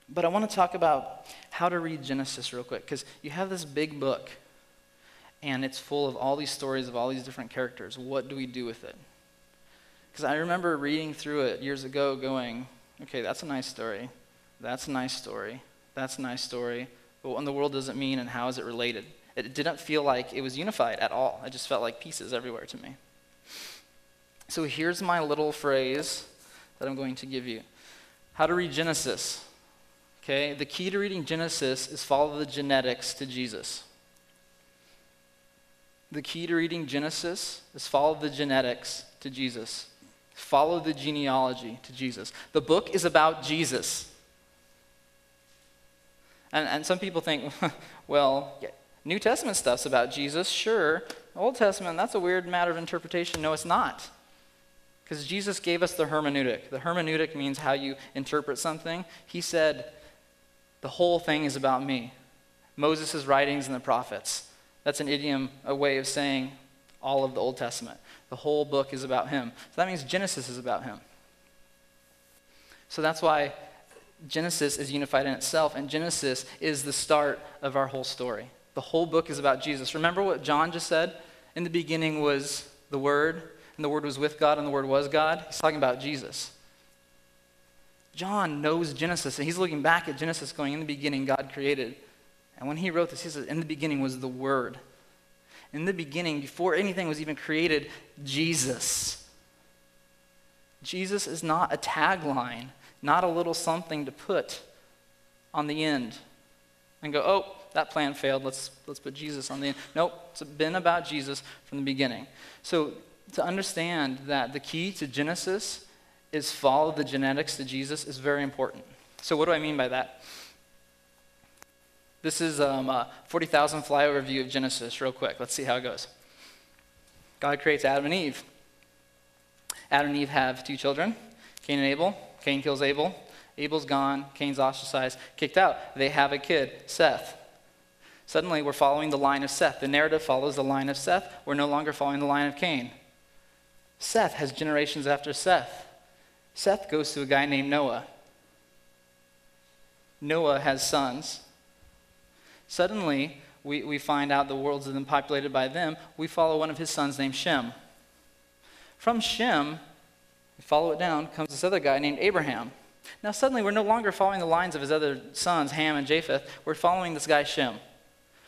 But I want to talk about how to read Genesis real quick, because you have this big book, and it's full of all these stories of all these different characters. What do we do with it? Because I remember reading through it years ago going, okay, that's a nice story. That's a nice story. That's a nice story. But what in the world does it mean, and how is it related? It didn't feel like it was unified at all. It just felt like pieces everywhere to me. So here's my little phrase that I'm going to give you. How to read Genesis. Okay, the key to reading Genesis is follow the genetics to Jesus. The key to reading Genesis is follow the genetics to Jesus. Follow the genealogy to Jesus. The book is about Jesus. And some people think, well, New Testament stuff's about Jesus, sure. Old Testament, that's a weird matter of interpretation. No, it's not. Because Jesus gave us the hermeneutic. The hermeneutic means how you interpret something. He said, the whole thing is about me. Moses' writings and the prophets. That's an idiom, a way of saying all of the Old Testament. The whole book is about him. So that means Genesis is about him. So that's why Genesis is unified in itself, and Genesis is the start of our whole story. The whole book is about Jesus. Remember what John just said? In the beginning was the Word, and the Word was with God, and the Word was God. He's talking about Jesus. John knows Genesis, and he's looking back at Genesis going, in the beginning, God created. And when he wrote this, he says, in the beginning was the Word. In the beginning, before anything was even created, Jesus. Jesus is not a tagline, not a little something to put on the end and go, oh, that plan failed, let's put Jesus on the end. Nope, it's been about Jesus from the beginning. So to understand that the key to Genesis is follow the genetics to Jesus is very important. So what do I mean by that? This is a 40,000 flyover view of Genesis real quick. Let's see how it goes. God creates Adam and Eve. Adam and Eve have 2 children, Cain and Abel. Cain kills Abel. Abel's gone. Cain's ostracized, kicked out. They have a kid, Seth. Suddenly, we're following the line of Seth. The narrative follows the line of Seth. We're no longer following the line of Cain. Seth has generations after Seth. Seth goes to a guy named Noah. Noah has sons. Suddenly, we find out the world's been populated by them. We follow one of his sons named Shem. From Shem, we follow it down, comes this other guy named Abraham. Now suddenly, we're no longer following the lines of his other sons, Ham and Japheth. We're following this guy Shem.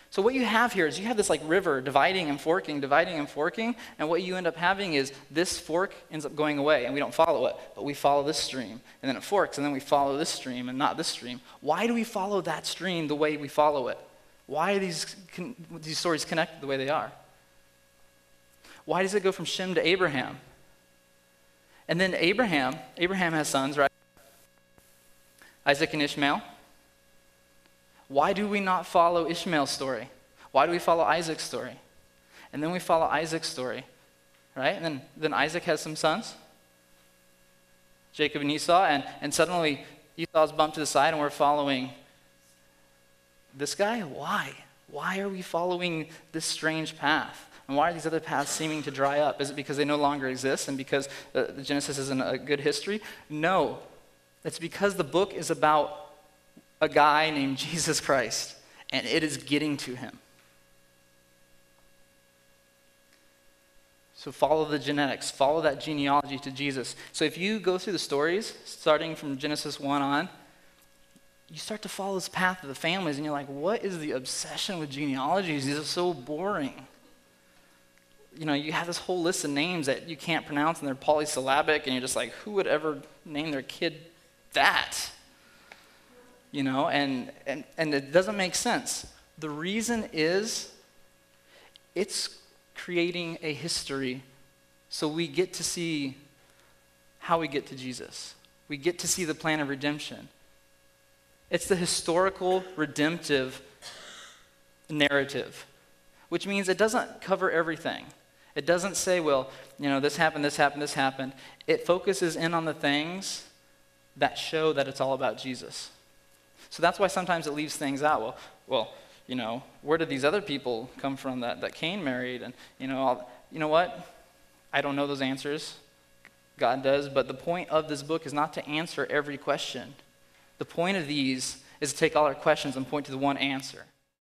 So what you have here is you have this like river dividing and forking, and what you end up having is this fork ends up going away, and we don't follow it, but we follow this stream, and then it forks, and then we follow this stream and not this stream. Why do we follow that stream the way we follow it? Why are these stories connected the way they are? Why does it go from Shem to Abraham? And then Abraham has sons, right? Isaac and Ishmael. Why do we not follow Ishmael's story? Why do we follow Isaac's story? And then we follow Isaac's story, right? And then Isaac has some sons, Jacob and Esau, and suddenly Esau's bumped to the side and we're following this guy? Why? Why are we following this strange path? And why are these other paths seeming to dry up? Is it because they no longer exist and because the Genesis isn't a good history? No. It's because the book is about a guy named Jesus Christ, and it is getting to him. So follow the genetics, follow that genealogy to Jesus. So if you go through the stories, starting from Genesis 1 on, you start to follow this path of the families, and you're like, what is the obsession with genealogies? These are so boring. You know, you have this whole list of names that you can't pronounce, and they're polysyllabic, and you're just like, who would ever name their kid that? You know, and it doesn't make sense. The reason is it's creating a history so we get to see how we get to Jesus. We get to see the plan of redemption. It's the historical redemptive narrative, which means it doesn't cover everything. It doesn't say, well, you know, this happened, this happened, this happened. It focuses in on the things that show that it's all about Jesus. So that's why sometimes it leaves things out. Well, you know, where did these other people come from that Cain married? And, you know what? I don't know those answers. God does. But the point of this book is not to answer every question. The point of these is to take all our questions and point to the one answer.